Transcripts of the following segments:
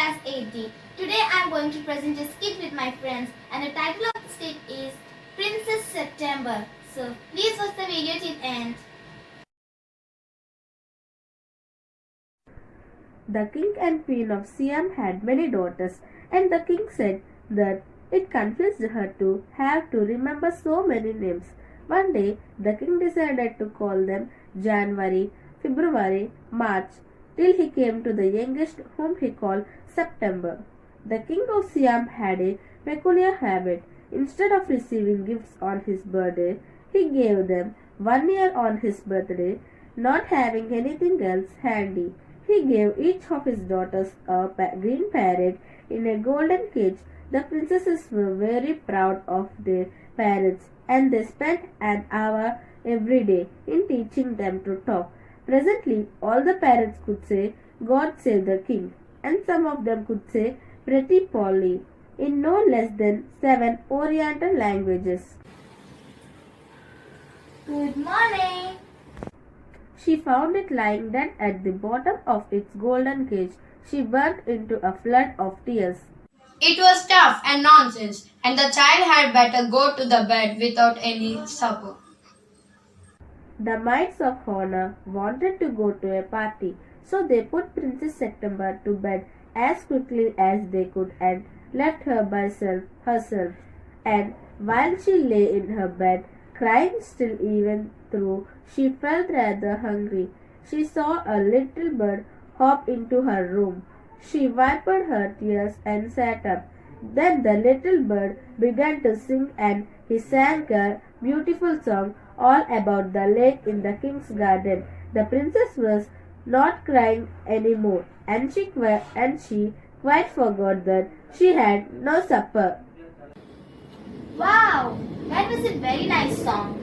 class 8D. Today I am going to present a skit with my friends and the title of the skit is Princess September. So please watch the video till end. The king and queen of Siam had many daughters, and the king said that it confused her to have to remember so many names. One day, the king decided to call them January, February, March, till he came to the youngest, whom he called September. The king of Siam had a peculiar habit. Instead of receiving gifts on his birthday, he gave them 1 year on his birthday, not having anything else handy. He gave each of his daughters a green parrot in a golden cage. The princesses were very proud of their parrots, and they spent an hour every day in teaching them to talk. Presently, all the parrots could say, "God save the king," and some of them could say, "Pretty Polly," in no less than 7 Oriental languages. Good morning. She found it lying dead at the bottom of its golden cage. She burst into a flood of tears. It was tough and nonsense, and the child had better go to the bed without any supper. The maids of honor wanted to go to a party, so they put Princess September to bed as quickly as they could and left her by herself. And while she lay in her bed, crying still even though she felt rather hungry, she saw a little bird hop into her room. She wiped her tears and sat up. Then the little bird began to sing, and he sang a beautiful song all about the lake in the king's garden. The princess was not crying anymore, and she quite forgot that she had no supper. Wow, that was a very nice song.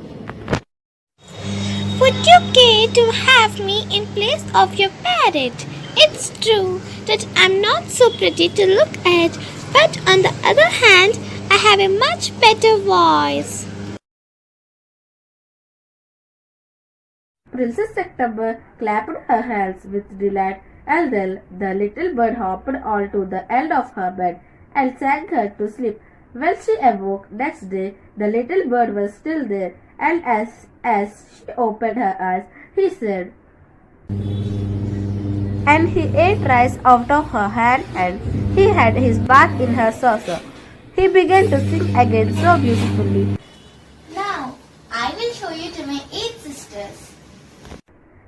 Would you care to have me in place of your parrot? It's true that I'm not so pretty to look at, but on the other hand, I have a much better voice. Princess September clapped her hands with delight, and then the little bird hopped on to the end of her bed and sang her to sleep. When she awoke next day, the little bird was still there, and as she opened her eyes, he said, and he ate rice out of her hand, and he had his bath in her saucer. He began to sing again so beautifully. Now I will show you to my 8 sisters.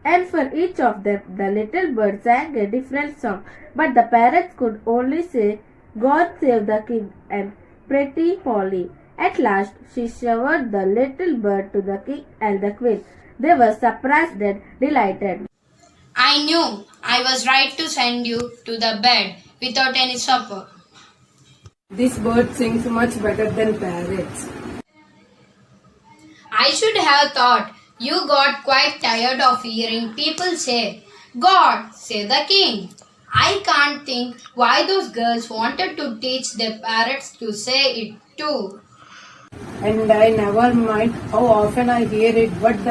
And for each of them, the little bird sang a different song, but the parrots could only say, "God save the king," and "Pretty Polly." At last, she showered the little bird to the king and the queen. They were surprised and delighted. I knew I was right to send you to the bed without any supper. This bird sings much better than parrots. I should have thought you got quite tired of hearing people say, "God save the king." I can't think why those girls wanted to teach their parrots to say it too. And I never mind how often I hear it, but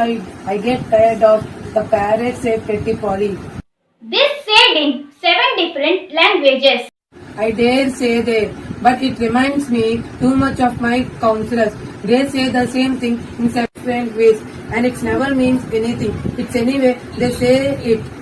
I get tired of the parrots say Pretty Polly. This said in 7 different languages. I dare say that, but it reminds me too much of my counselors. They say the same thing in different ways, and it never means anything. It's anyway, they say it.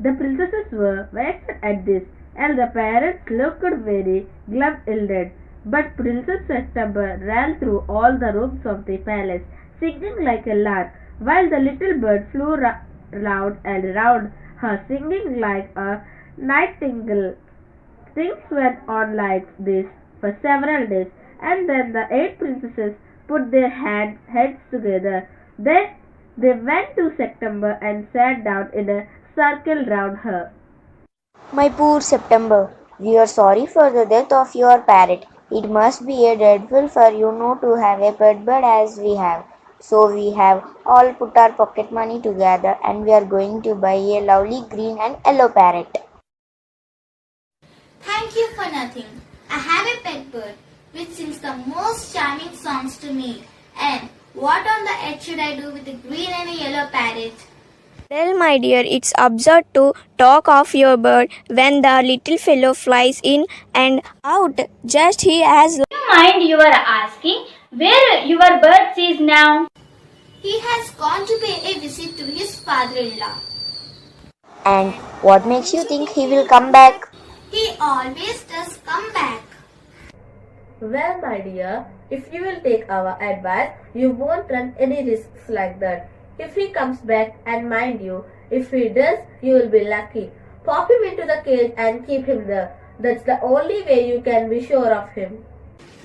The princesses were vexed at this, and the parrots looked very glum-eyed. But Princess September ran through all the rooms of the palace, singing like a lark, while the little bird flew round and round her, singing like a nightingale. Things went on like this for several days, and then the 8 princesses put their heads together. Then they went to September and sat down in a circle round her. My poor September, we are sorry for the death of your parrot. It must be a dreadful for you not to have a pet bird as we have. So we have all put our pocket money together, and we are going to buy a lovely green and yellow parrot. Thank you for nothing. I have a pet bird which sings the most charming songs to me. And what on the earth should I do with a green and a yellow parrot? Well, my dear, it's absurd to talk of your bird when the little fellow flies in and out just he has. You mind you are asking where your bird is now? He has gone to pay a visit to his father-in-law. And what makes you think he will come back? He always does come back. Well, my dear, if you will take our advice, you won't run any risks like that. If he comes back, and mind you, if he does, you will be lucky. Pop him into the cage and keep him there. That's the only way you can be sure of him.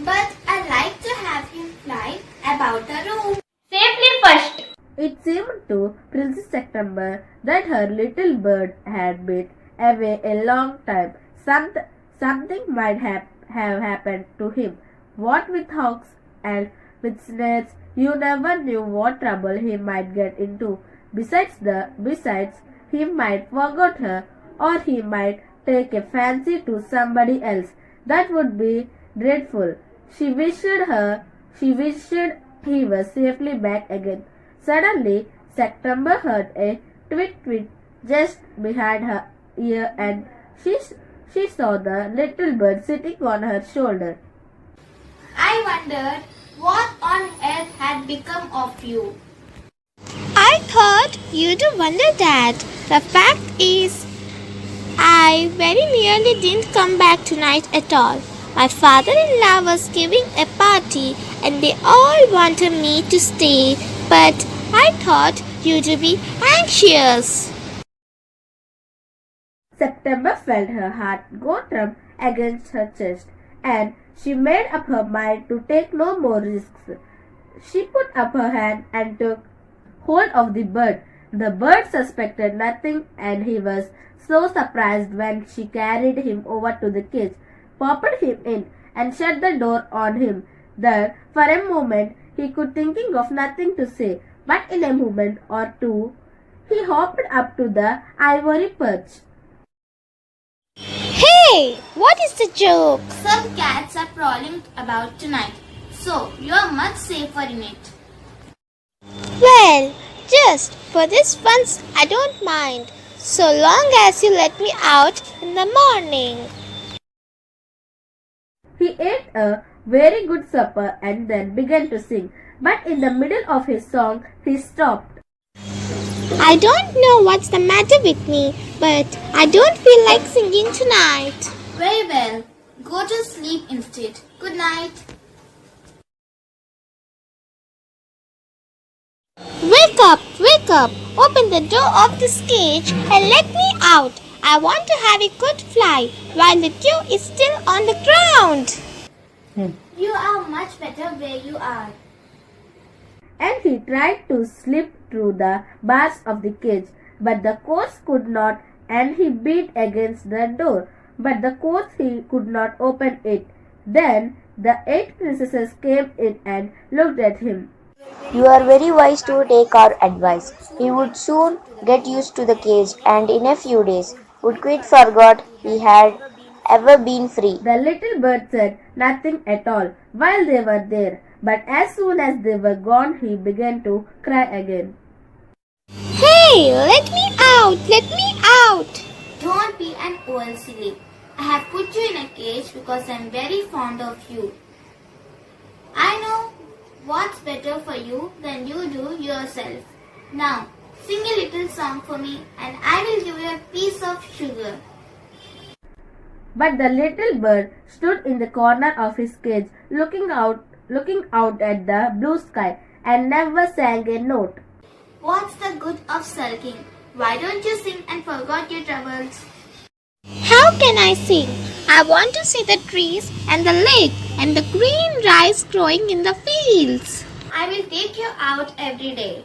But I like to have him fly about the room. Safely first. It seemed to Princess September that her little bird had been away a long time. Something might have happened to him. What with hawks and with snares, you never knew what trouble he might get into. Besides, he might forget her, or he might take a fancy to somebody else. That would be dreadful. She wished he was safely back again. Suddenly, September heard a tweet just behind her ear, and she saw the little bird sitting on her shoulder. I wondered what on earth had become of you. I thought you'd wonder that. The fact is, I very nearly didn't come back tonight at all. My father-in-law was giving a party and they all wanted me to stay, but I thought you'd be anxious. September felt her heart go thump against her chest, and she made up her mind to take no more risks. She put up her hand and took hold of the bird. The bird suspected nothing, and he was so surprised when she carried him over to the cage, popped him in, and shut the door on him, that for a moment he could thinking of nothing to say, but in a moment or two he hopped up to the ivory perch. Hey, what is the joke? Some cats are prowling about tonight, so you're much safer in it. Well, just for this once, I don't mind, so long as you let me out in the morning. He ate a very good supper and then began to sing, but in the middle of his song he stopped. I don't know what's the matter with me, but I don't feel like singing tonight. Very well. Go to sleep instead. Good night. Wake up, wake up. Open the door of this cage and let me out. I want to have a good fly while the dew is still on the ground. You are much better where you are. And he tried to slip through the bars of the cage, but the course could not, and he beat against the door, but the course he could not open it. Then the 8 princesses came in and looked at him. You are very wise to take our advice. He would soon get used to the cage and in a few days would quite forgot he had ever been free. The little bird said nothing at all while they were there, but as soon as they were gone he began to cry again. Hey, let me out, let me out. Don't be an old silly. I have put you in a cage because I am very fond of you. I know what's better for you than you do yourself. Now, sing a little song for me and I will give you a piece of sugar. But the little bird stood in the corner of his cage looking out at the blue sky and never sang a note. What's the good of sulking? Why don't you sing and forget your troubles? How can I sing? I want to see the trees and the lake and the green rice growing in the fields. I will take you out every day.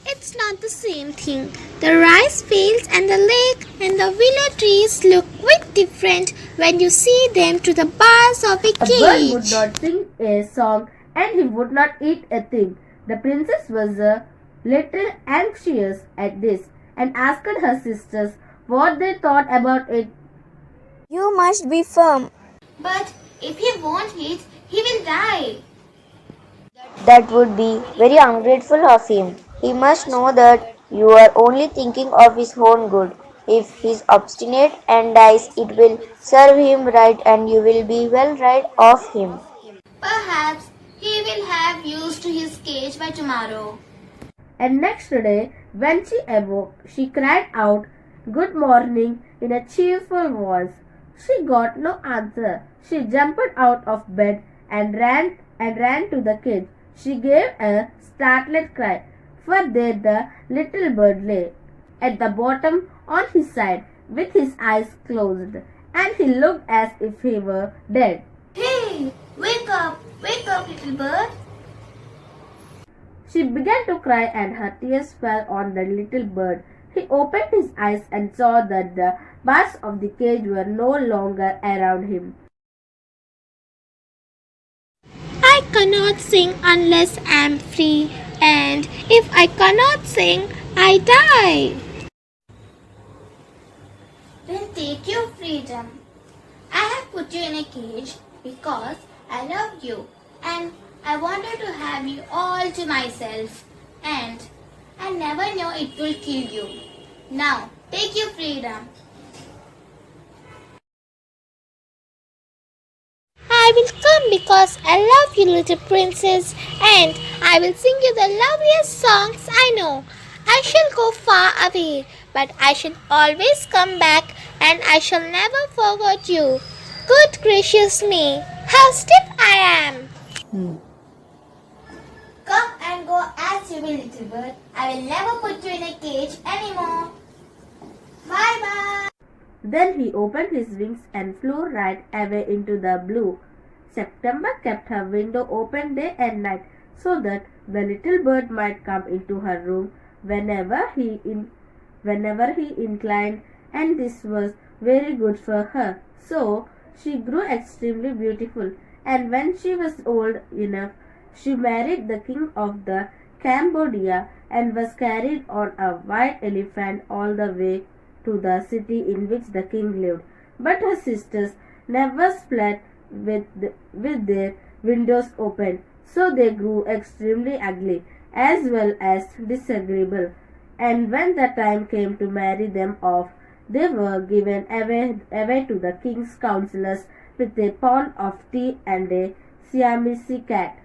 It's not the same thing. The rice fields and the lake and the willow trees look quite different when you see them through the bars of a A bird would cage. not sing a song and he would not eat a thing. The princess was a little anxious at this and asked her sisters what they thought about it. You must be firm. But if he won't eat, he will die. That would be very ungrateful of him. He must know that you are only thinking of his own good. If he is obstinate and dies, it will serve him right and you will be well rid of him. Perhaps he will have used his cage by tomorrow. And next day, when she awoke, she cried out, "Good morning," in a cheerful voice. She got no answer. She jumped out of bed and ran to the cage. She gave a startled cry, for there the little bird lay at the bottom on his side, with his eyes closed, and he looked as if he were dead. Hey, wake up, little bird. She began to cry and her tears fell on the little bird. He opened his eyes and saw that the bars of the cage were no longer around him. I cannot sing unless I am free, and if I cannot sing, I die. Then take your freedom. I have put you in a cage because I love you and I wanted to have you all to myself, and I never knew it will kill you. Now take your freedom. I will come because I love you, little princess, and I will sing you the loveliest songs I know. I shall go far away, but I shall always come back, and I shall never forget you. Good gracious me, how stiff I am! Come and go as you will, little bird. I will never put you in a cage anymore. Bye bye. Then he opened his wings and flew right away into the blue. September kept her window open day and night so that the little bird might come into her room whenever he inclined, and this was very good for her. So she grew extremely beautiful, and when she was old enough, she married the king of the Cambodia and was carried on a white elephant all the way to the city in which the king lived. But her sisters never slept with their windows open, so they grew extremely ugly as well as disagreeable. And when the time came to marry them off, they were given away to the king's counselors with a pound of tea and a Siamese cat.